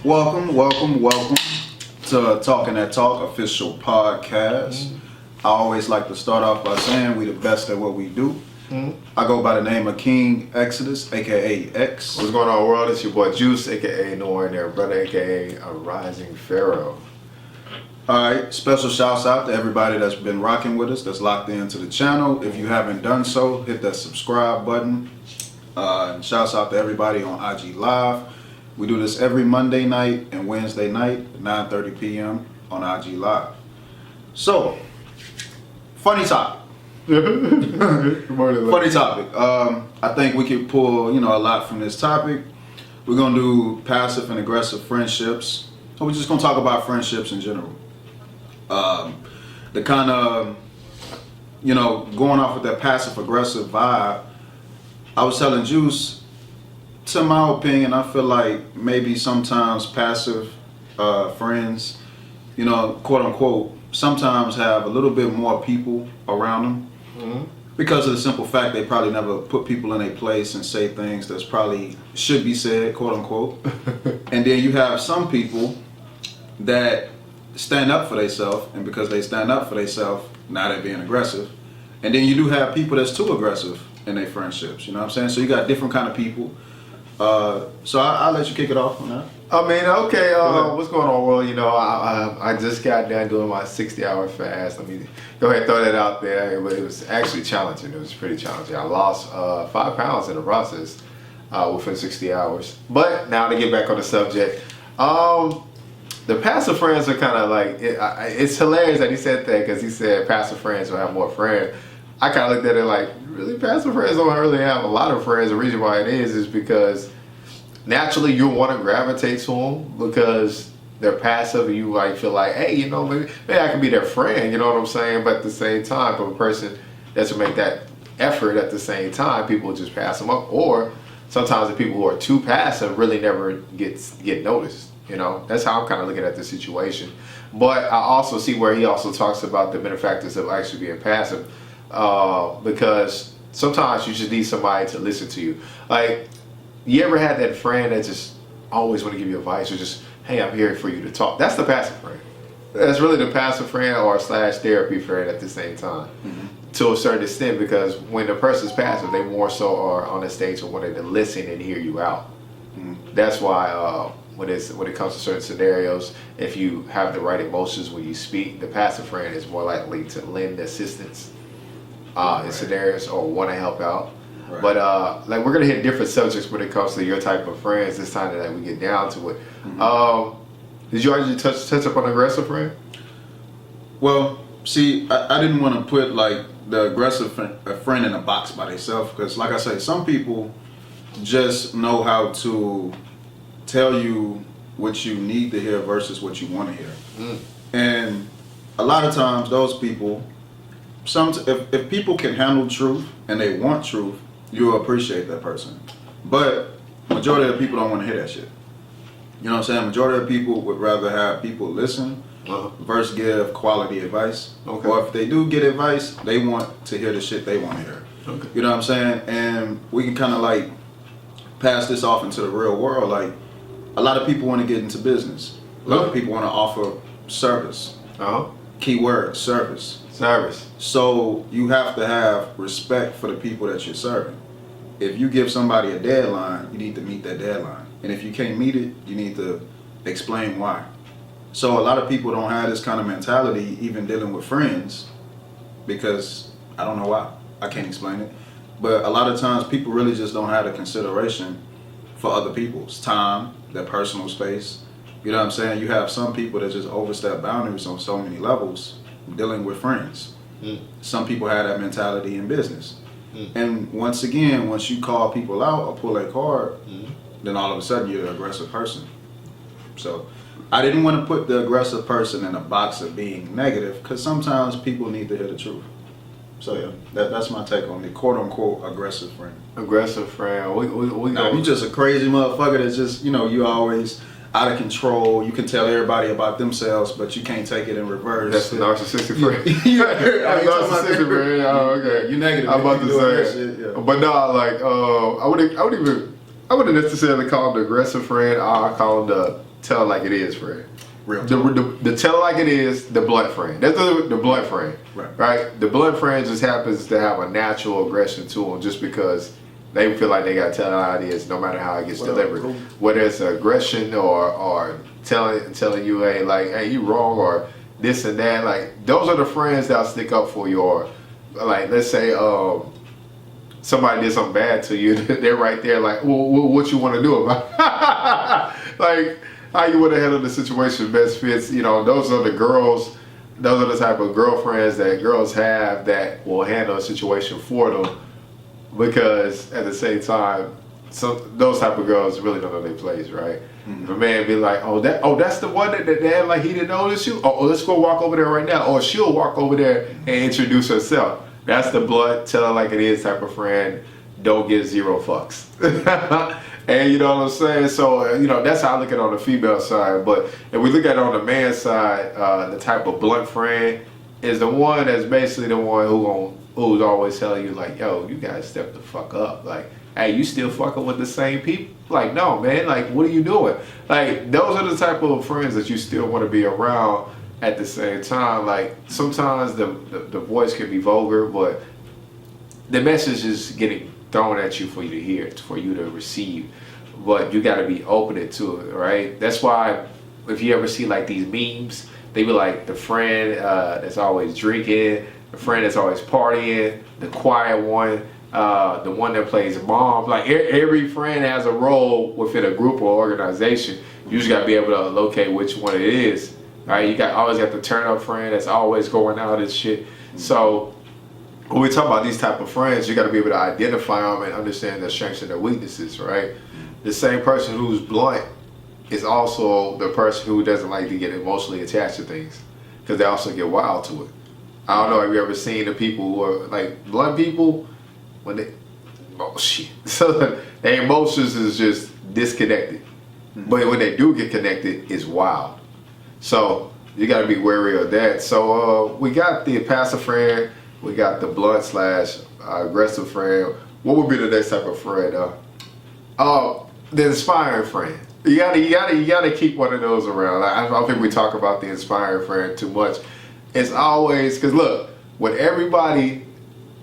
Welcome to Talking That Talk official podcast. I always like to start off by saying we the best at what we do. I go by the name of King Exodus, aka X. What's going on, world? It's your boy Juice, aka No Ordinary Brother, aka a Rising Pharaoh. Alright, special shouts out to everybody that's been rocking with us, that's locked into the channel. If you haven't done so, hit that subscribe button. And shouts out to everybody on IG Live. We do this every Monday night and Wednesday night at 9:30 p.m. on IG Live. So, funny topic. Funny topic. I think we could pull, a lot from this topic. We're gonna do passive and aggressive friendships. Or we're just gonna talk about friendships in general. The kind of, going off with that passive aggressive vibe. I was telling Juice, to my opinion, I feel like maybe sometimes passive friends, quote unquote, sometimes have a little bit more people around them. Because of the simple fact they probably never put people in a place and say things that's probably should be said, quote unquote. And then you have some people that stand up for themselves, and because they stand up for themselves, now they're being aggressive. And then you do have people that's too aggressive in their friendships, you know what I'm saying? So you got different kind of people. So I'll let you kick it off on that. Okay, what's going on, world? I just got done doing my 60-hour fast. Let me go ahead and throw that out there. It was actually challenging. It was pretty challenging. I lost 5 pounds in the process within 60 hours. But now to get back on the subject, the passive friends are kind of like, it's hilarious that he said that because he said passive friends will have more friends. I kind of looked at it like, really, passive friends don't really have a lot of friends. The reason why it is because naturally you want to gravitate to them because they're passive and you like feel like, hey, maybe I can be their friend, you know what I'm saying? But at the same time, for a person doesn't make that effort at the same time, people just pass them up. Or sometimes the people who are too passive really never get noticed. That's how I'm kind of looking at the situation. But I also see where he also talks about the benefactors of actually being passive. Because sometimes you just need somebody to listen to you. Like, you ever had that friend that just always want to give you advice or just, hey, I'm here for you to talk? That's the passive friend. That's really the passive friend or / therapy friend at the same time. To a certain extent, because when the person's passive, they more so are on the stage of wanting to listen and hear you out. That's why when it comes to certain scenarios, if you have the right emotions when you speak, the passive friend is more likely to lend assistance in scenarios or want to help out. Right. But we're gonna hit different subjects when it comes to your type of friends this time that we get down to it. Did you already touch up on aggressive friend? Well, see, I didn't want to put like the aggressive friend in a box by themselves because, like I say, some people just know how to tell you what you need to hear versus what you want to hear. And a lot of times those people, if people can handle truth and they want truth, you'll appreciate that person. But majority of the people don't want to hear that shit. You know what I'm saying? Majority of people would rather have people listen versus give quality advice. Okay. Or if they do get advice, they want to hear the shit they want to hear. Okay. You know what I'm saying? And we can kind of like pass this off into the real world. Like, a lot of people want to get into business. A lot of people want to offer service. Keyword, service. So you have to have respect for the people that you're serving. If you give somebody a deadline, you need to meet that deadline. And if you can't meet it, you need to explain why. So a lot of people don't have this kind of mentality even dealing with friends because I don't know why. I can't explain it. But a lot of times people really just don't have the consideration for other people's time, their personal space. You know what I'm saying? You have some people that just overstep boundaries on so many levels dealing with friends. Some people have that mentality in business. And once again, once you call people out or pull a card, then all of a sudden you're an aggressive person. So I didn't want to put the aggressive person in a box of being negative because sometimes people need to hear the truth. So yeah, that's my take on the quote unquote aggressive friend. Aggressive friend. Now, you just a crazy motherfucker that's just, you always out of control. You can tell everybody about themselves, but you can't take it in reverse. That's the narcissistic friend. Narcissistic friend. Oh, okay. You negative. I'm about to say shit, yeah. But no, like I wouldn't necessarily call him the aggressive friend. I call him the tell it like it is friend. Real The tell it like it is, the blunt friend. That's the blunt friend, right? The blunt friend just happens to have a natural aggression to them just because they feel like they got to tell it how it is, no matter how it gets delivered. Cool. Whether it's aggression or telling you, hey, like, hey, you wrong, or this and that. Like, those are the friends that'll stick up for you. Or, like, let's say somebody did something bad to you, they're right there, like, well, what you want to do about it? Like, how you would have handled the situation best fits. You know, those are the girls. Those are the type of girlfriends that girls have that will handle a situation for them. Because at the same time, those type of girls really don't know their place, right? Mm-hmm. The man be like, that's the one that like he didn't notice you. Oh, let's go walk over there right now. Or she'll walk over there and introduce herself. That's the blunt, tell it like it is type of friend. Don't give zero fucks. And you know what I'm saying? So, you know, that's how I look at it on the female side. But if we look at it on the man side, the type of blunt friend is the one that's basically the one who's always telling you, like, yo, you gotta step the fuck up. Like, hey, you still fucking with the same people? Like, no, man. Like, what are you doing? Like, those are the type of friends that you still want to be around at the same time. Like, sometimes the voice can be vulgar, but the message is getting thrown at you for you to hear, for you to receive. But you got to be open to it, right? That's why if you ever see like these memes, they be like the friend that's always drinking, the friend that's always partying, the quiet one, the one that plays mom. Like every friend has a role within a group or organization. You just got to be able to locate which one it is, right? You always got the turn up friend that's always going out and shit. So when we talk about these type of friends, you got to be able to identify them and understand their strengths and their weaknesses, right? The same person who's blunt is also the person who doesn't like to get emotionally attached to things, because they also get wild to it. I don't know if you ever seen the people who are like blunt people when they so their emotions is just disconnected, but when they do get connected, it's wild. So you got to be wary of that. So we got the passive friend. We got the blunt / aggressive friend. What would be the next type of friend? The inspiring friend. You gotta keep one of those around. I don't think we talk about the inspiring friend too much. It's always, because look, with everybody,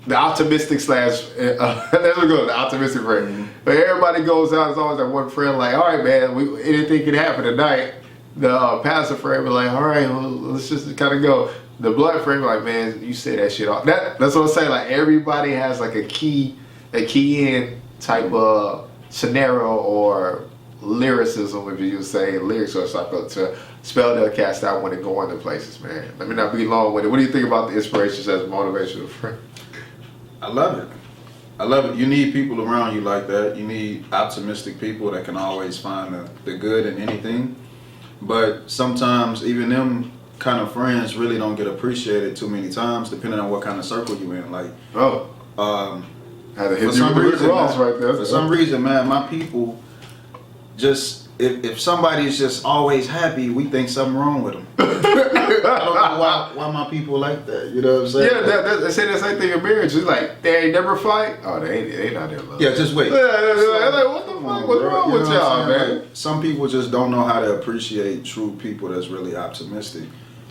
the optimistic / let's go, the optimistic friend. Mm-hmm. But everybody goes out, there's always that one friend like, all right, man, anything can happen tonight. The passive friend be like, all right, well, let's just kind of go. The blunt friend be like, man, you say that shit off. That's what I'm saying. Like, everybody has like a key in type of scenario or lyricism, if you say lyrics or something, to spell their cast out when they go into places, man. Let me not be long with it. What do you think about the inspirations as a motivational friend? I love it. You need people around you like that. You need optimistic people that can always find the good in anything. But sometimes even them kind of friends really don't get appreciated too many times, depending on what kind of circle you in. Like, had to hit you with the cross right there. For some reason, man, my people just, if somebody is just always happy, we think something wrong with them. I don't know why my people like that. You know what I'm saying? Yeah, they say the same thing in marriage. It's like, they ain't never fight. Oh, they not in love. Yeah, just wait. They're like, what the fuck? What's wrong with y'all, man? Some people just don't know how to appreciate true people that's really optimistic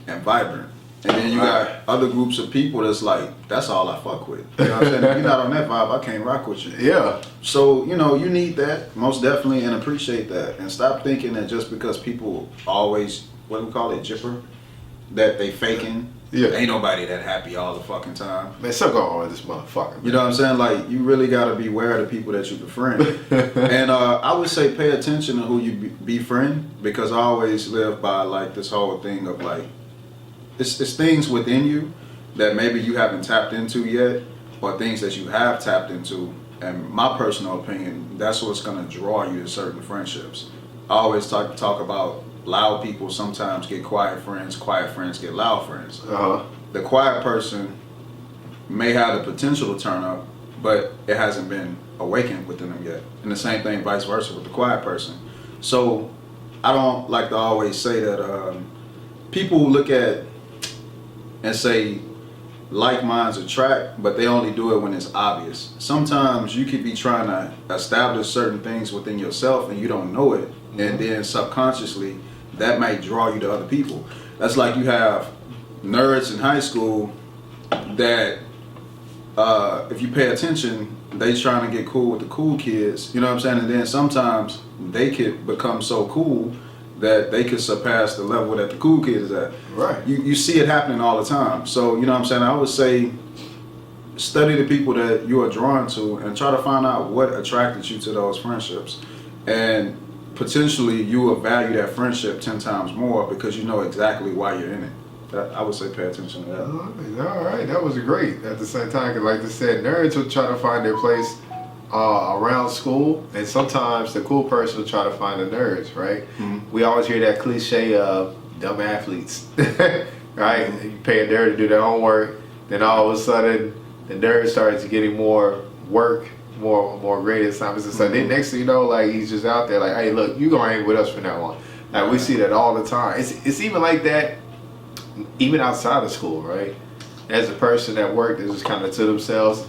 and vibrant. And then you got other groups of people that's like, that's all I fuck with. You know what I'm saying? If you're not on that vibe, I can't rock with you. Yeah. So, you know, you need that, most definitely, and appreciate that. And stop thinking that just because people always, what do we call it, jipper, that they faking. Yeah. Ain't nobody that happy all the fucking time. Man, so go on this motherfucker. Man. You know what I'm saying? Like, you really got to be aware of the people that you befriend. And I would say pay attention to who you befriend, because I always live by, like, this whole thing of, like, it's things within you that maybe you haven't tapped into yet, or things that you have tapped into. And my personal opinion, that's what's going to draw you to certain friendships. I always talk about loud people sometimes get quiet friends get loud friends. Uh-huh. The quiet person may have the potential to turn up, but it hasn't been awakened within them yet. And the same thing vice versa with the quiet person. So I don't like to always say that people look at and say like minds attract, but they only do it when it's obvious. Sometimes you could be trying to establish certain things within yourself and you don't know it, and then subconsciously that might draw you to other people. That's like you have nerds in high school that if you pay attention, they trying to get cool with the cool kids, you know what I'm saying? And then sometimes they could become so cool that they could surpass the level that the cool kids is at. Right. You see it happening all the time. So, you know what I'm saying? I would say study the people that you are drawn to and try to find out what attracted you to those friendships. And potentially you will value that friendship 10 times more because you know exactly why you're in it. I would say pay attention to that. All right, that was great. At the same time, because like I said, nerds will try to find their place around school, and sometimes the cool person will try to find the nerds, right? Mm-hmm. We always hear that cliche of dumb athletes, right? You pay a nerd to do their homework, then all of a sudden the nerd starts getting more work, more great assignments and stuff. Then next thing you know, like he's just out there like, hey, look, you gonna hang with us from now on. Like we see that all the time. It's even like that. Even outside of school, right? As a person at work, they're just kind of to themselves,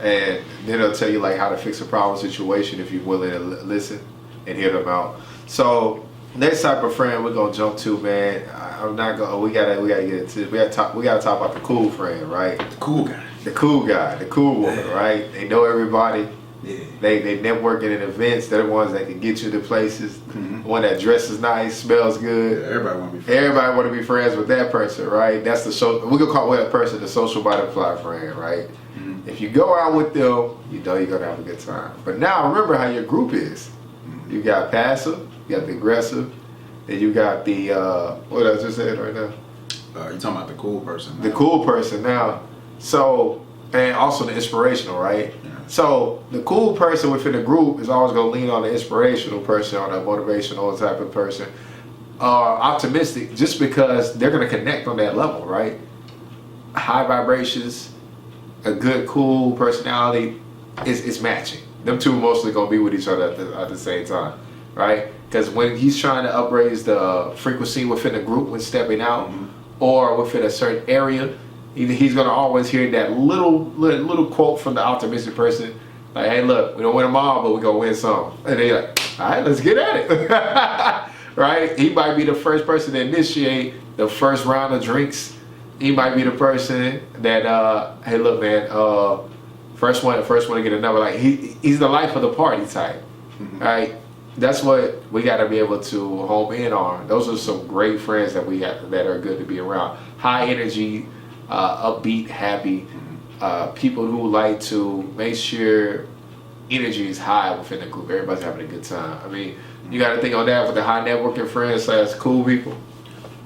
and then they'll tell you like how to fix a problem situation if you're willing to listen and hear them out. So next type of friend we're gonna jump to, man. I'm not gonna. We gotta get into. We gotta talk about the cool friend, right? The cool guy. The cool guy. The cool woman, right? They know everybody. Yeah. They networking at events. They're the ones that can get you to places. Mm-hmm. One that dresses nice, smells good. Yeah, everybody want to be friends. Everybody want to be friends with that person, right? That's the social. We gonna call that person the social butterfly friend, right? Mm-hmm. If you go out with them, you know you're gonna have a good time. But now remember how your group is. Mm-hmm. You got passive, you got the aggressive, and you got the what I just said right now. You talking about the cool person? Now. The cool person now. So and also the inspirational, right? Yeah. So the cool person within the group is always going to lean on the inspirational person, or the motivational type of person, optimistic, just because they're going to connect on that level, right? High vibrations, a good, cool personality is matching. Them two mostly going to be with each other at the same time, right? Because when he's trying to upraise the frequency within the group when stepping out, mm-hmm. or within a certain area, he's gonna always hear that little quote from the optimistic person, like, "Hey, look, we don't win them all, but we gonna win some." And they're like, "All right, let's get at it." Right? He might be the first person to initiate the first round of drinks. He might be the person that, "Hey, look, man, first one to get another." Like he's the life of the party type, mm-hmm. right? That's what we got to be able to home in on. Those are some great friends that we got that are good to be around. High energy. Upbeat, happy, people who like to make sure energy is high within the group. Everybody's having a good time. I mean, you got to think on that with the high networking friends / cool people.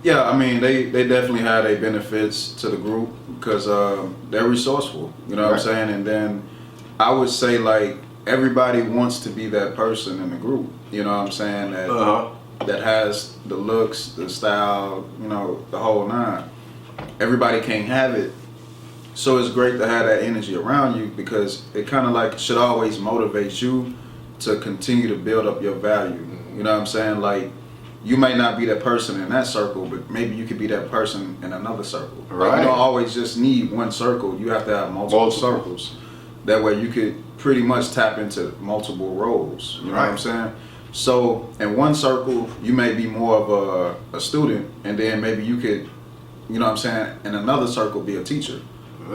Yeah, I mean, they definitely have their benefits to the group because they're resourceful. You know what I'm saying? And then I would say like everybody wants to be that person in the group. You know what I'm saying? That that has the looks, the style, you know, the whole nine. Everybody can't have it, so it's great to have that energy around you because it kind of like should always motivate you to continue to build up your value. You know what I'm saying? Like you might not be that person in that circle, but maybe you could be that person in another circle. Right. Like, you don't always just need one circle. You have to have multiple circles. That way you could pretty much tap into multiple roles. You know what I'm saying? So in one circle, you may be more of a student, and then maybe you could, you know what I'm saying, in another circle be a teacher.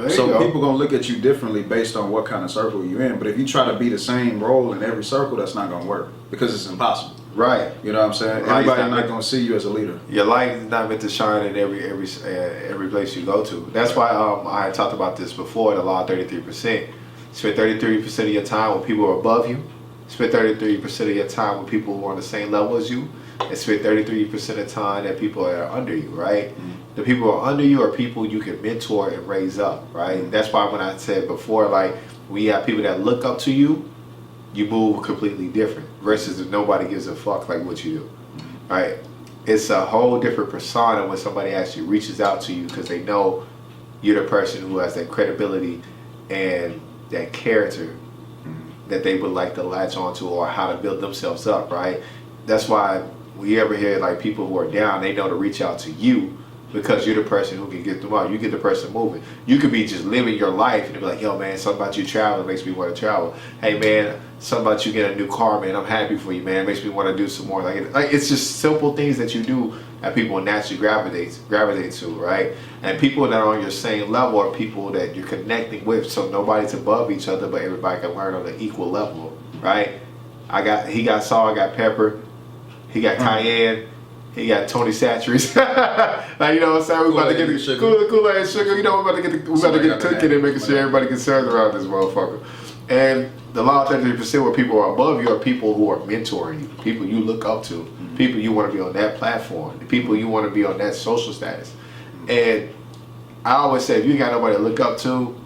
So people gonna look at you differently based on what kind of circle you're in. But if you try to be the same role in every circle, that's not gonna work because it's impossible. Right. You know what I'm saying? Everybody's not gonna see you as a leader. Your light is not meant to shine in every place you go to. That's why I talked about this before, the law of 33%. Spend 33% of your time with people who are above you. Spend 33% of your time with people who are on the same level as you. And spend 33% of the time that people are under you, right? Mm-hmm. The people who are under you are people you can mentor and raise up, right? Mm-hmm. That's why when I said before, like, we have people that look up to you, you move completely different versus if nobody gives a fuck like what you do, mm-hmm. right? It's a whole different persona when somebody actually reaches out to you because they know you're the person who has that credibility and that character that they would like to latch onto or how to build themselves up, right? That's why we ever hear like people who are down, they know to reach out to you because you're the person who can get them out. You get the person moving. You could be just living your life and be like, yo, man, something about you traveling makes me want to travel. Hey, man, something about you getting a new car, man. I'm happy for you, man. It makes me want to do some more. Like it's just simple things that you do that people naturally gravitate to, right? And people that are on your same level are people that you're connecting with. So nobody's above each other, but everybody can learn on an equal level, right? He got Salt, I got Pepper, he got Cayenne. He got Tony Satcheries. Like, you know what I'm saying? We about to get the Kool-Aid sugar. You know, we about to get cooking and making sure everybody gets served around this motherfucker. And the law of 33% where people are above you are people who are mentoring you, people you look up to, people you want to be on that platform, the people you want to be on that social status. And I always say, if you ain't got nobody to look up to,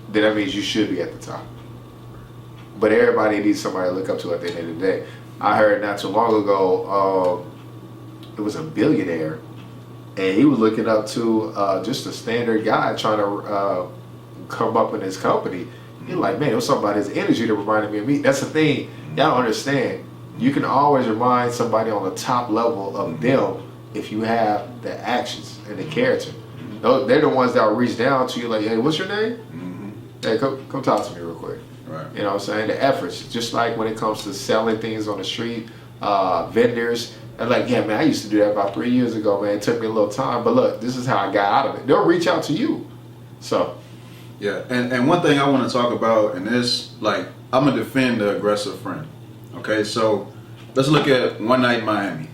then that means you should be at the top. But everybody needs somebody to look up to at the end of the day. I heard not too long ago, it was a billionaire, and he was looking up to just a standard guy trying to come up in his company. He's like, man, it was something about his energy that reminded me of me. That's the thing, y'all don't understand. You can always remind somebody on the top level of them if you have the actions and the character. They're the ones that will reach down to you like, hey, what's your name? Hey, come talk to me real quick. Right. You know what I'm saying? The efforts, just like when it comes to selling things on the street, vendors. I'm like, yeah, man, I used to do that about 3 years ago, man. It took me a little time, but look, this is how I got out of it. They'll reach out to you. So. Yeah, and one thing I want to talk about, and this, like, I'm going to defend the aggressive friend. Okay, so let's look at One Night in Miami.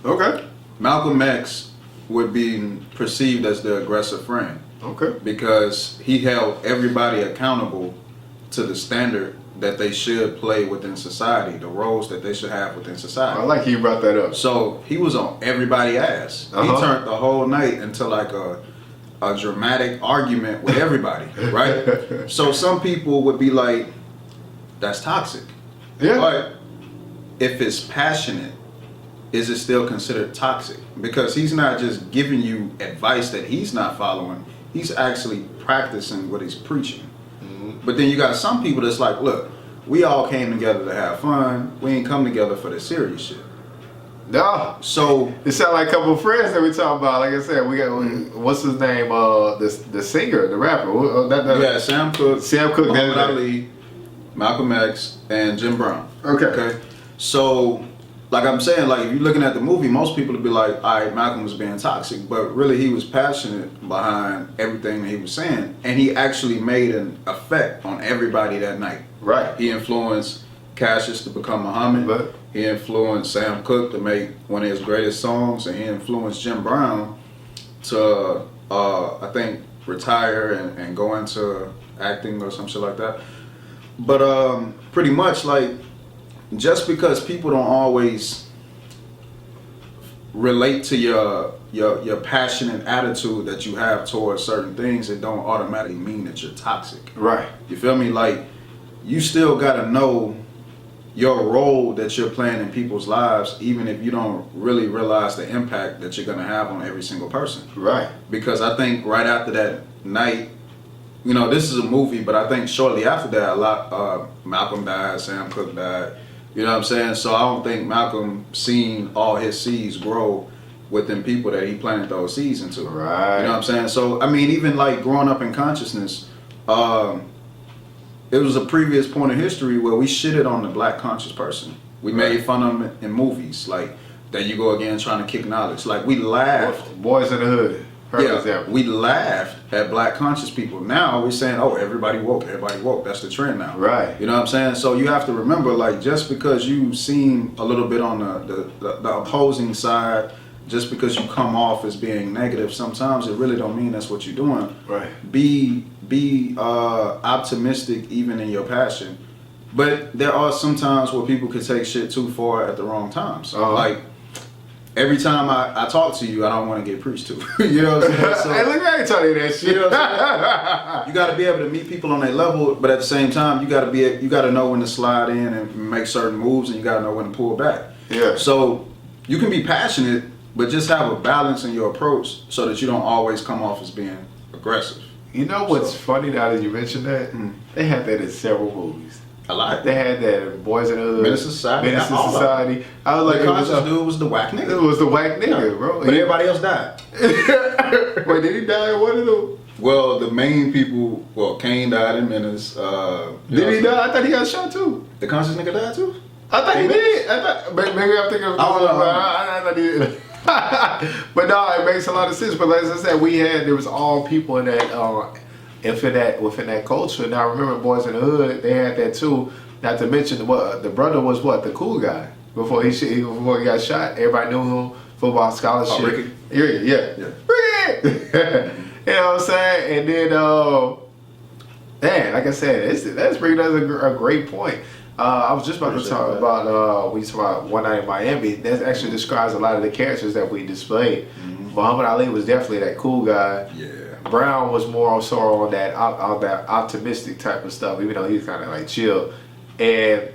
Okay. Malcolm X would be perceived as the aggressive friend. Okay. Because he held everybody accountable to the standard that they should play within society, the roles that they should have within society. I like you brought that up. So he was on everybody's ass. He turned the whole night into like a dramatic argument with everybody, right? So some people would be like, that's toxic. Yeah. But if it's passionate, is it still considered toxic? Because he's not just giving you advice that he's not following, he's actually practicing what he's preaching. But then you got some people that's like, look, we all came together to have fun. We ain't come together for the serious shit. No. So it sound like a couple of friends that we talking about. Like I said, we got what's his name? The singer, the rapper. Yeah, Sam Cooke, Muhammad Ali, Ali, Malcolm X, and Jim Brown. Okay. So, like I'm saying, like if you're looking at the movie, most people would be like, all right, Malcolm was being toxic, but really he was passionate behind everything that he was saying, and he actually made an effect on everybody that night. Right. He influenced Cassius to become Muhammad. But he influenced Sam Cooke to make one of his greatest songs, and he influenced Jim Brown to, I think, retire and go into acting or some shit like that. But pretty much, like, just because people don't always relate to your passionate attitude that you have towards certain things, it don't automatically mean that you're toxic. right. You feel me? Like, you still gotta know your role that you're playing in people's lives, even if you don't really realize the impact that you're gonna have on every single person. Right. Because I think right after that night, you know, this is a movie, but I think shortly after that, Malcolm died, Sam Cooke died. You know what I'm saying? So I don't think Malcolm seen all his seeds grow within people that he planted those seeds into. Right. You know what I'm saying? So, I mean, even like growing up in consciousness, it was a previous point of history where we shitted on the black conscious person. We made fun of them in movies. Like, there you go again trying to kick knowledge. Like, we laughed. Boys in the Hood. We laughed at black conscious people. Now we're saying, oh, everybody woke. That's the trend now. Right. You know what I'm saying? So you have to remember, like, just because you seem a little bit on the opposing side, just because you come off as being negative, sometimes it really don't mean that's what you're doing. Right. Be optimistic even in your passion. But there are some times where people could take shit too far at the wrong times. Like, every time I talk to you, I don't want to get preached to. You know what I'm saying? So, hey, look, I ain't telling you that shit. You know what I'm saying? You got to be able to meet people on their level, but at the same time, you got to know when to slide in and make certain moves, and you got to know when to pull back. Yeah. So you can be passionate, but just have a balance in your approach so that you don't always come off as being aggressive. You know what's funny now that you mentioned that? They had that in several movies. A lot. They had that Boys in the Hood, Minister Society. Minister all of them. Society. I was like, The it was, conscious dude was the whack nigga. it was the whack nigga, bro. But everybody else died. Wait, did he die in one of them? Well, the main people, Kane died in Menace. Did he die? I thought he got shot too. The conscious nigga died too? I thought he did. I thought maybe I'm thinking of I thought he did. But no, it makes a lot of sense. But as I said, there was all people in that within that culture. Now remember, Boys in the Hood, they had that too. Not to mention the brother was the cool guy before he got shot. Everybody knew him. Football scholarship. Ricky? Yeah. Ricky! You know what I'm saying? And then, man, like I said, that's bringing us a great point. I was just about to talk about, we talk about One Night in Miami. That actually describes a lot of the characters that we displayed. Muhammad Ali was definitely that cool guy. Yeah. Brown was more so on that optimistic type of stuff, even though he was kind of like chill. And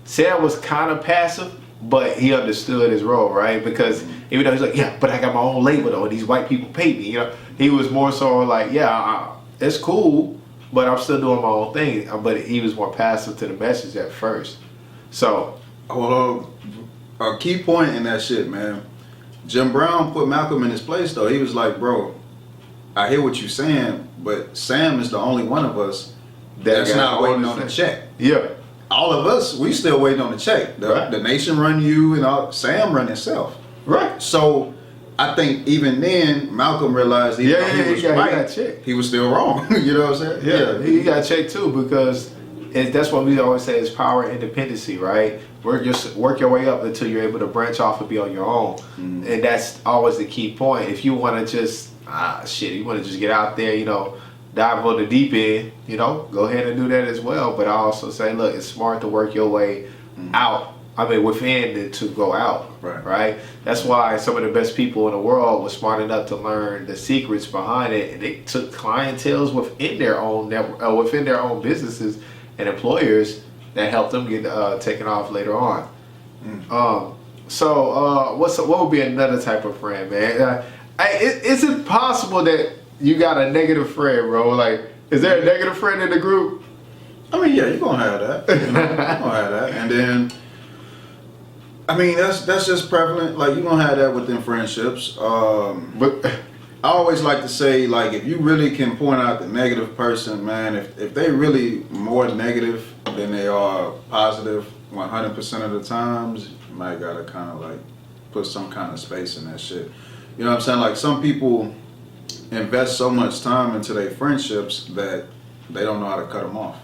Sam was kind of passive, but he understood his role, right? Because even though he's like, yeah, but I got my own label though, and these white people pay me, you know? He was more so like, yeah, it's cool, but I'm still doing my own thing. But he was more passive to the message at first. So. Well, a key point in that shit, man. Jim Brown put Malcolm in his place though. He was like, bro, I hear what you're saying, but Sam is the only one of us that's not waiting on the check. Yeah. All of us, we still waiting on the check. The nation run you and all, Sam run himself. Right. So I think even then, Malcolm realized he was right. He was still wrong. You know what I'm saying? Yeah, he got checked too because that's what we always say is power independency, right? Work your way up until you're able to branch off and be on your own, and that's always the key point. If you want to just you want to just get out there, you know, dive on the deep end, you know, go ahead and do that as well. But I also say, look, it's smart to work your way out. I mean, within to go out, right? That's why some of the best people in the world were smart enough to learn the secrets behind it, and they took clientels within their own within their own businesses and employers that helped them get taken off later on. So, what would be another type of friend, man? Is it possible that you got a negative friend, bro? Like, is there a negative friend in the group? I mean, yeah, you're gonna have that. You know, you're gonna have that, and then. I mean, that's just prevalent. Like, you're going to have that within friendships. But I always like to say, like, if you really can point out the negative person, man, if they really more negative than they are positive 100% of the times, you might got to kind of, like, put some kind of space in that shit. You know what I'm saying? Like, some people invest so much time into their friendships that they don't know how to cut them off.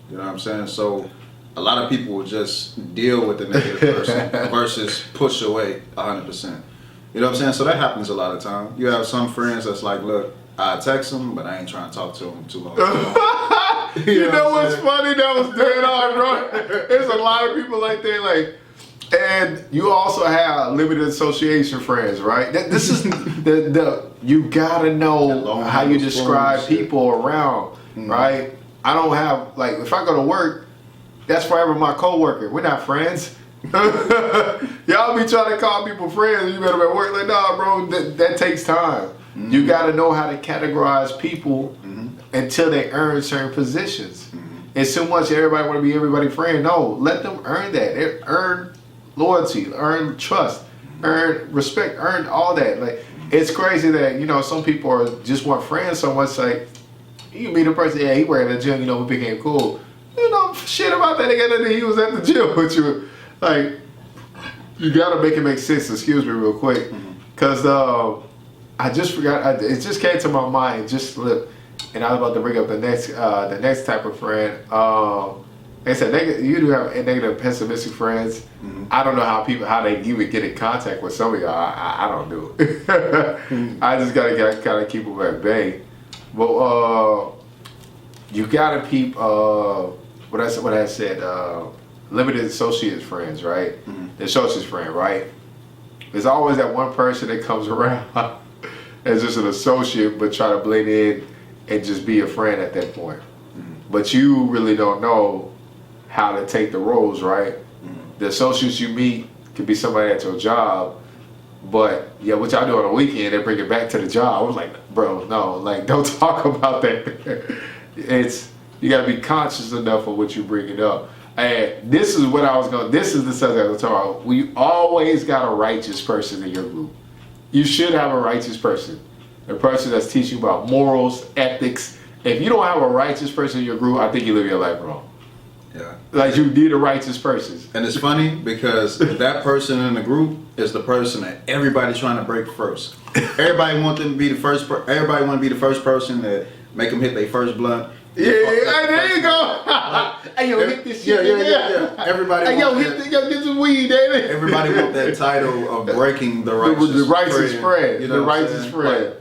You know what I'm saying? So a lot of people will just deal with the negative person versus push away 100%. You know what I'm saying? So that happens a lot of time. You have some friends that's like, look, I text them, but I ain't trying to talk to them too long. You know what's funny? That was dead on, bro. There's a lot of people like that, like, and you also have limited association friends, right? This is you gotta know how you describe people around, right? I don't have, like, if I go to work, that's forever my coworker. We're not friends. Y'all be trying to call people friends. You better be at work. Like, nah, bro, that takes time. You got to know how to categorize people until they earn certain positions. It's too much everybody want to be everybody's friend. No, let them earn that. Earn loyalty, earn trust, earn respect, earn all that. Like, it's crazy that, you know, some people just want friends so much. Like, you meet a person, yeah, he worked at the gym, you know, we became cool. You know, shit about that nigga that he was at the gym with you. Like, you gotta make it make sense. Excuse me real quick. Because I just forgot, it just came to my mind, just slipped. And I was about to bring up the next type of friend. Like I said, you do have negative pessimistic friends. I don't know how they even get in contact with some of y'all. I don't do it. I just gotta kind of keep them at bay. But you gotta keep what I said, limited associate friends, right? The associate friend, right? There's always that one person that comes around as just an associate, but try to blend in and just be a friend at that point. But you really don't know how to take the roles, right? The associates you meet could be somebody at your job, but yeah, what y'all do on the weekend, they bring it back to the job. I was like, bro, no, like, don't talk about that. You got to be conscious enough of what you're bringing up. And this is what I was going. This is the subject I was talking about. We always got a righteous person in your group. You should have a righteous person, a person that's teaching you about morals, ethics. If you don't have a righteous person in your group, I think you live your life wrong. Yeah. Like you need a righteous person. And it's funny because that person in the group is the person that everybody's trying to break first. Everybody want them to be the first. Everybody want to be the first person that make them hit their first blunt. Yeah, there you go. Hey, yo, hit this shit. Yeah. Everybody. Hey, yo, get some weed, David. Everybody want that title of breaking the righteous friend. You know the righteous friend.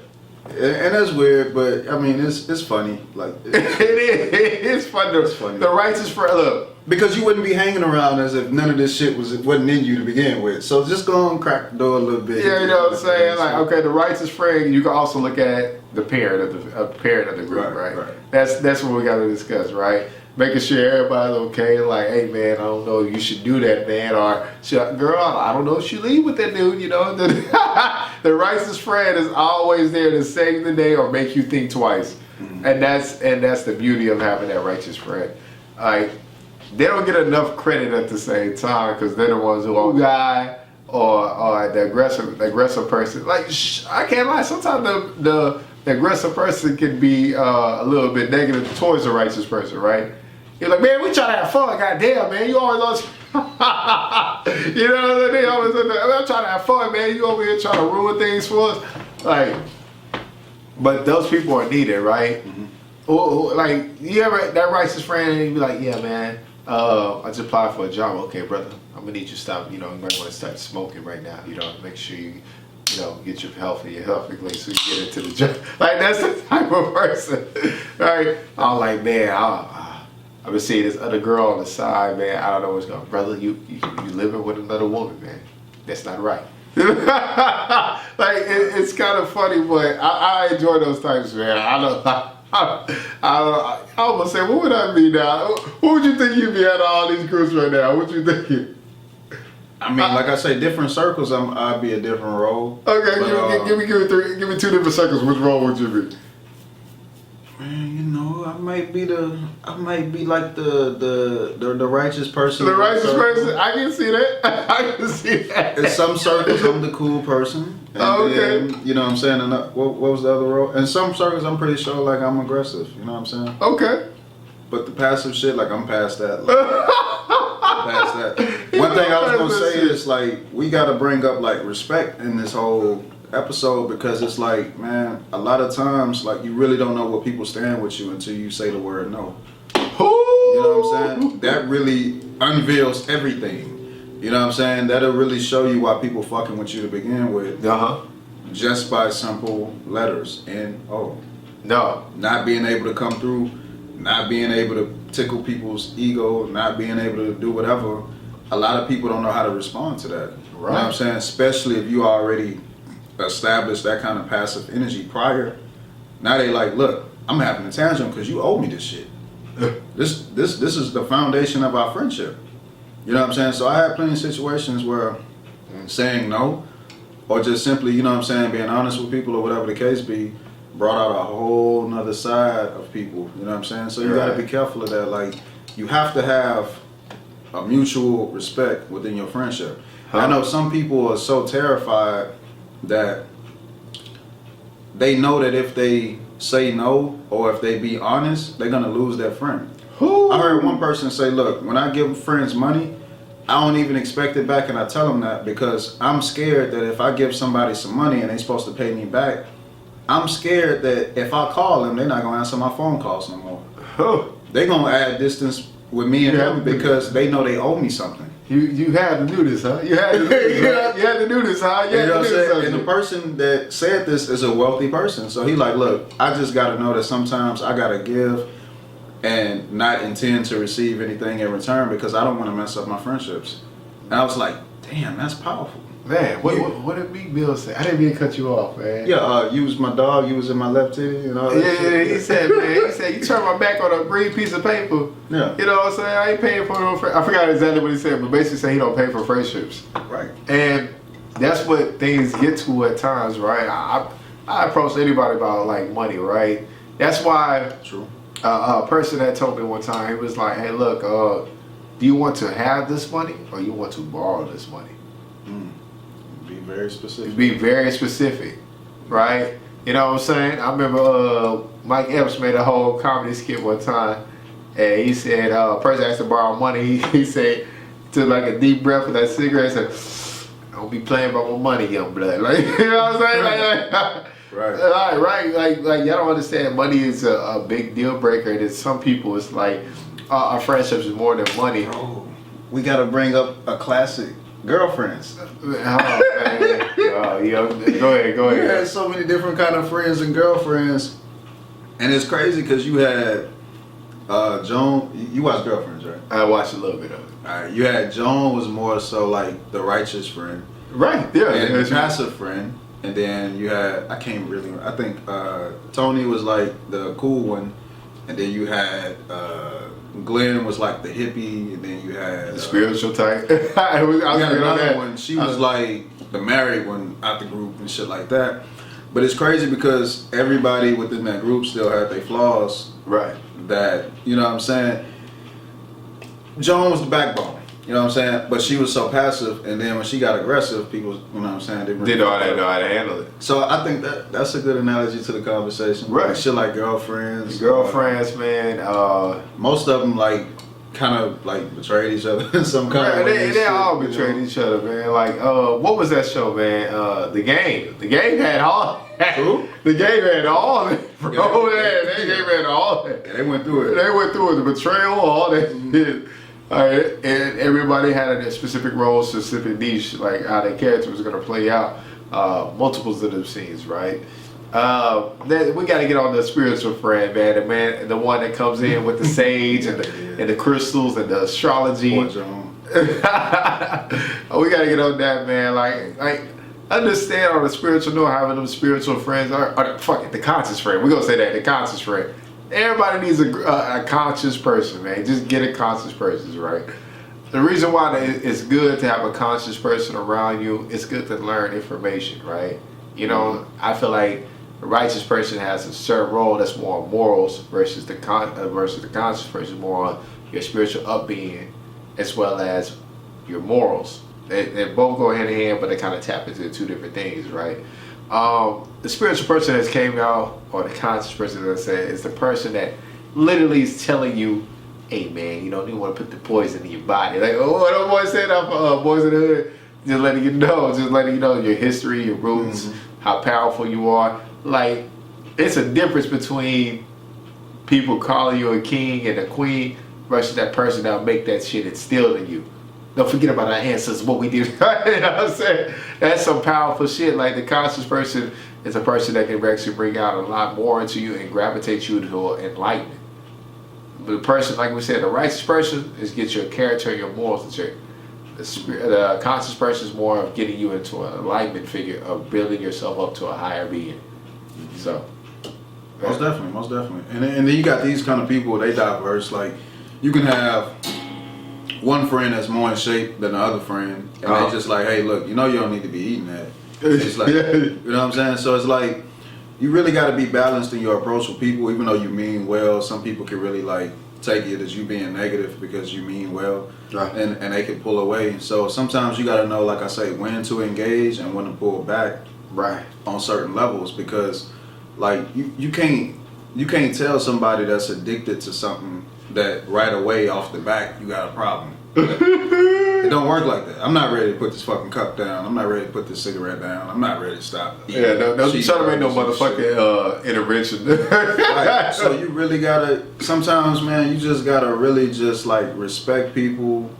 And that's weird, but I mean, it's funny. Like it's funny. It's funny. The righteous friend. Look. Because you wouldn't be hanging around as if none of this shit wasn't in you to begin with. So just go and crack the door a little bit. Yeah, you know what I'm saying? Like, okay, the righteous friend, you can also look at the parent of the group, right? That's what we got to discuss, right? Making sure everybody's okay. Like, hey, man, I don't know, you should do that, man. Or, girl, I don't know if you leave with that dude, you know? The righteous friend is always there to save the day or make you think twice. Mm-hmm. And that's the beauty of having that righteous friend. Like, they don't get enough credit at the same time because they're the ones who are guy or the aggressive person. Like I can't lie, sometimes the aggressive person can be a little bit negative towards the righteous person, right? You're like, man, we try to have fun, goddamn, man. You always you know what I mean? I'm trying to have fun, man. You over here trying to ruin things for us, like. But those people are needed, right? Mm-hmm. Like you ever that righteous friend and you be like, yeah, man. I just applied for a job. Okay, brother, I'm gonna need you to stop. You know, you might want to start smoking right now. You know, make sure you get your health so you get into the job. Like that's the type of person, right? I'm like, man, I've been seeing this other girl on the side, man. I don't know what's going on. Brother, you living with another woman, man. That's not right. Like it's kind of funny, but I enjoy those times, man. I almost say, what would I be now? What would you think you'd be at all these groups right now? What you thinking? I mean, like I say, different circles, I'd be a different role. Okay, but, give me two different circles. Which role would you be? Man, you know, I might be like the righteous person. The righteous person? I can see that. I can see that. In some circles, I'm the cool person. And okay. Then, you know what I'm saying? And what was the other role? In some circles, I'm pretty sure like I'm aggressive. You know what I'm saying? Okay. But the passive shit, like I'm past that. Like, I'm past that. One thing I was gonna say is like we gotta bring up like respect in this whole episode because it's like, man, a lot of times like you really don't know what people stand with you until you say the word no. You know what I'm saying? That really unveils everything. You know what I'm saying? That'll really show you why people fucking with you to begin with. Just by simple letters N-O. No. Not being able to come through, not being able to tickle people's ego, not being able to do whatever. A lot of people don't know how to respond to that. Right. You know what I'm saying? Especially if you already established that kind of passive energy prior. Now they like, look, I'm having a tantrum because you owe me this shit. This is the foundation of our friendship. You know what I'm saying? So I had plenty of situations where saying no, or just simply, you know what I'm saying, being honest with people or whatever the case be, brought out a whole nother side of people. You know what I'm saying? So you gotta be careful of that. Like, you have to have a mutual respect within your friendship. I know some people are so terrified that they know that if they say no or if they be honest, they're gonna lose their friend. I heard one person say, look, when I give friends money, I don't even expect it back, and I tell them that because I'm scared that if I give somebody some money and they're supposed to pay me back, I'm scared that if I call them, they're not gonna answer my phone calls no more. They're gonna add distance with me and them because they know they owe me something. You had to do this, huh? You had to do this, huh? You had to do this, huh? You know what I'm saying? And the person that said this is a wealthy person. So he like, look, I just got to know that sometimes I got to give and not intend to receive anything in return because I don't want to mess up my friendships. And I was like, damn, that's powerful. Man, what did Meek Mill say? I didn't mean to cut you off, man. Yeah, you was my dog, you was in my left titty and all that shit. He said, man, you turned my back on a green piece of paper. Yeah. You know what I'm saying? I ain't paying for no friendship. I forgot exactly what he said, but basically saying he don't pay for friendships. Right. And that's what things get to at times, right? I approach anybody about like money, right? That's why True. A person that told me one time, he was like, "Hey, look, do you want to have this money or you want to borrow this money?" Be very specific. Be very specific, right? You know what I'm saying? I remember Mike Epps made a whole comedy skit one time, and he said, a person asked to borrow money. He said, took like a deep breath of that cigarette and said, "Don't be playing about my money, young blood." Like, you know what I'm saying? Right. Like y'all don't understand. Money is a big deal breaker, and it's some people, it's like our friendships is more than money. Bro, we gotta bring up a classic. Girlfriends. Oh man. Go ahead. You had so many different kind of friends and girlfriends, and it's crazy because you had Joan. You watch Girlfriends, right? I watched a little bit of it. All right. You had Joan was more so like the righteous friend, Right. Yeah. and the passive friend, and then you had I think Tony was like the cool one, and then you had Glenn was like the hippie, and then you had The spiritual type. I you got that. another one. She was like the married one out the group and shit like that. But it's crazy because everybody within that group still had their flaws. Right. That, you know what I'm saying? Joan was the backbone. You know what I'm saying? But she was so passive, and then when she got aggressive, people, you know what I'm saying? They Didn't know how to handle it. So I think that's a good analogy to the conversation. Right. Like shit like girlfriends. Girlfriends, man. Most of them like kind of like betrayed each other in some kind of way. They all betrayed each other, man. Like, what was that show, man? The Game. The Game had all. Who? The Game had all. Bro, Yeah. the Game had all. Yeah, they went through it. They went through it. The betrayal, all that shit. All right, and everybody had a specific role, specific niche, like how their character was gonna play out. Multiples of them scenes, right? Then we got to get on the spiritual friend, man. The one that comes in with the sage and the crystals and the astrology. Poor Joan. We got to get on that, man. Like understand on the spiritual note, having them spiritual friends, or the conscious friend. We're gonna say that, the conscious friend. Everybody needs a conscious person, man. Just get a conscious person, right? The reason why it's good to have a conscious person around you, it's good to learn information, right? You know, I feel like a righteous person has a certain role that's more on morals versus the conscious person more on your spiritual upbeing as well as your morals. They both go hand in hand, but they kind of tap into two different things, right? The spiritual person that came out, or the conscious person, as I said, is the person that literally is telling you, "Hey man, you don't even want to put the poison in your body." Like, oh, what the boy said up, Boys in the Hood. Just letting you know your history, your roots, how powerful you are. Like, it's a difference between people calling you a king and a queen versus that person that'll make that shit instilled in you. Don't forget about our ancestors, what we did. You know what I'm saying? That's some powerful shit. Like, the conscious person is a person that can actually bring out a lot more into you and gravitate you to enlightenment. But the person, like we said, the righteous person is get your character and your morals in check. The conscious person is more of getting you into an enlightenment figure of building yourself up to a higher being. So, Most definitely. And then you got these kind of people, they diverse. Like, you can have one friend that's more in shape than the other friend, and they just like, "Hey, look, you know you don't need to be eating that." It's like, you know what I'm saying? So it's like, you really got to be balanced in your approach with people, even though you mean well. Some people can really like take it as you being negative because you mean well, Right. and they can pull away. So sometimes you got to know, like I say, when to engage and when to pull back. Right. On certain levels, because like you can't tell somebody that's addicted to something that right away off the back you got a problem. It don't work like that. I'm not ready to put this fucking cup down. I'm not ready to put this cigarette down. I'm not ready to stop eating. Yeah, don't try to make no cheeseburgers and shit. motherfucking intervention. Right. So you really gotta, sometimes, man, you just gotta really just like respect people,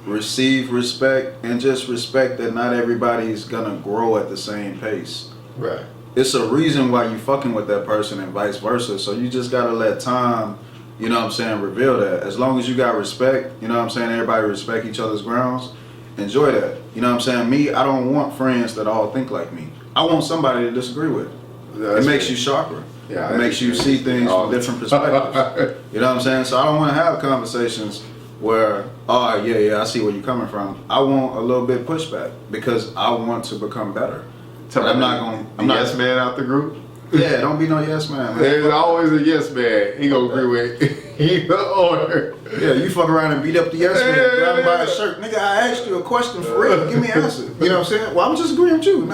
receive respect, and just respect that not everybody's gonna grow at the same pace. Right. It's a reason why you fucking with that person and vice versa. So you just gotta let time, you know what I'm saying, reveal that. As long as you got respect, you know what I'm saying, everybody respect each other's grounds, enjoy that. You know what I'm saying? Me, I don't want friends that all think like me. I want somebody to disagree with. It makes you sharper. Yeah, it makes you see things from different perspectives. You know what I'm saying? So I don't want to have conversations where, oh yeah, I see where you're coming from. I want a little bit pushback because I want to become better. I'm not yes man out the group. Yeah, don't be no yes man. There's always a yes man. He gonna agree with either or. Yeah, you fuck around and beat up the yes man, grab him by his shirt. Nigga, I asked you a question for real. Give me an answer. You know what I'm saying? Well, I'm just agreeing with you. You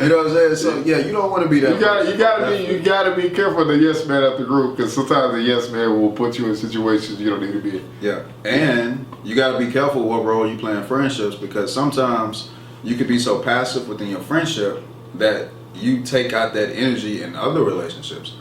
know what I'm saying? So yeah, you don't want to be that. You gotta be careful of the yes man at the group, because sometimes the yes man will put you in situations you don't need to be in. Yeah, and you gotta be careful what role you play in friendships, because sometimes you could be so passive within your friendship that you take out that energy in other relationships.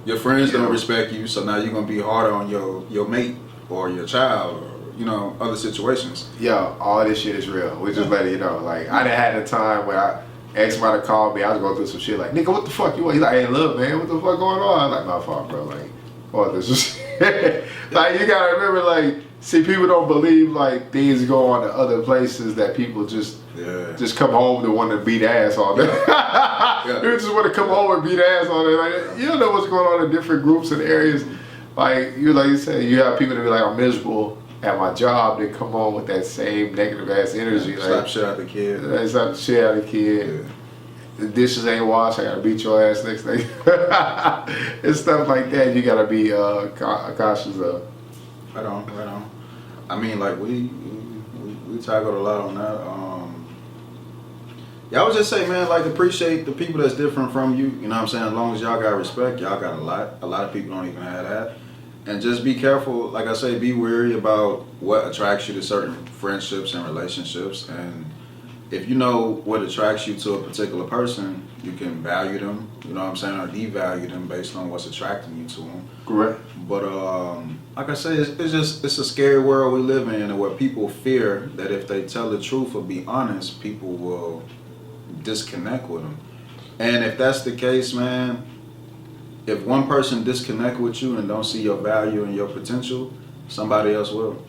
Your friends don't respect you, so now you're gonna be harder on your mate or your child, or other situations. Yo, all this shit is real. We just letting you know. Like, I done had a time where I asked somebody to call me. I was going through some shit. Like, nigga, what the fuck you want? He's like, hey, look, man, what the fuck going on? I'm like, my fault, bro. Like, oh, this is like, you gotta remember, like, see, people don't believe like things go on to other places, that people just come home to want to beat ass all day. You just want to come home and beat ass all day. Like, you don't know what's going on in different groups and areas. Like you said, you have people that be like, I'm miserable at my job. They come home with that same negative ass energy. Yeah, like, slap shit out the kid. They slap the shit out of the kid. Yeah. The dishes ain't washed. I gotta beat your ass next day. It's stuff like that you gotta be cautious of. Right on. I mean, like we tackled a lot on that. Yeah, I would just say, man, like, appreciate the people that's different from you. You know what I'm saying? As long as y'all got respect, y'all got a lot. A lot of people don't even have that. And just be careful, like I say, be wary about what attracts you to certain friendships and relationships. And if you know what attracts you to a particular person, you can value them, you know what I'm saying, or devalue them based on what's attracting you to them. Correct. But like I say, it's a scary world we live in, and where people fear that if they tell the truth or be honest, people will disconnect with them. And if that's the case, man, if one person disconnect with you and don't see your value and your potential, somebody else will.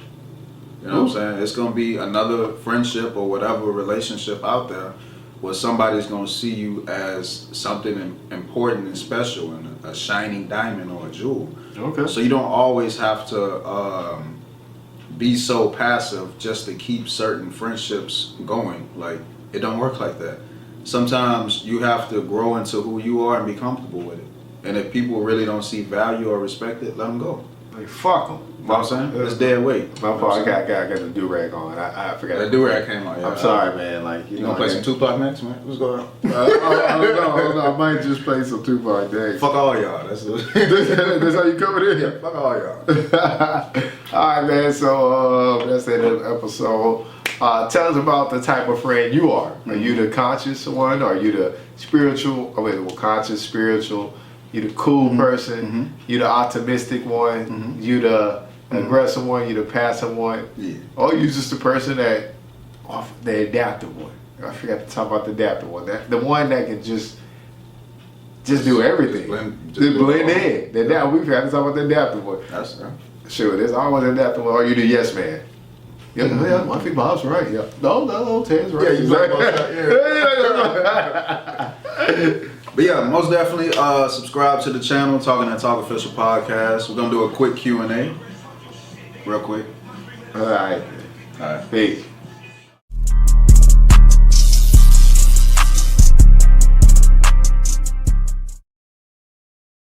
You know what I'm saying? It's gonna be another friendship or whatever relationship out there where somebody's gonna see you as something important and special, and a shining diamond or a jewel. Okay. So you don't always have to be so passive just to keep certain friendships going. Like, it don't work like that. Sometimes you have to grow into who you are and be comfortable with it. And if people really don't see value or respect it, let them go. Like, fuck them. You know what I'm saying? It's dead weight. My fault. I got the do-rag on. I forgot. That do-rag came on. Yeah. I'm sorry, man. Like, You gonna play some Tupac next, man? What's going on? I don't know. I might just play some Tupac next. Fuck all y'all. That's how you coming in? Yeah, fuck all y'all. All right, man. So that's the end of the episode. Tell us about the type of friend you are. Are you the conscious one? Are you the spiritual? Conscious, spiritual. You the cool person. You the optimistic one. You the aggressive one. You the passive one. Yeah. Or you just the person that, the adaptive one. I forgot to talk about the adaptive one. The one that can just do everything. Just blend in. We forgot to talk about the adaptive one. That's Sure, there's always an adaptive one. Or you the yes man. Yeah, I think Bob's right. Yeah. No, Ted's right. Yeah, you right about that. But yeah, most definitely subscribe to the channel, Talking That Talk Official Podcast. We're gonna do a quick Q&A, real quick. All right. All right. Peace.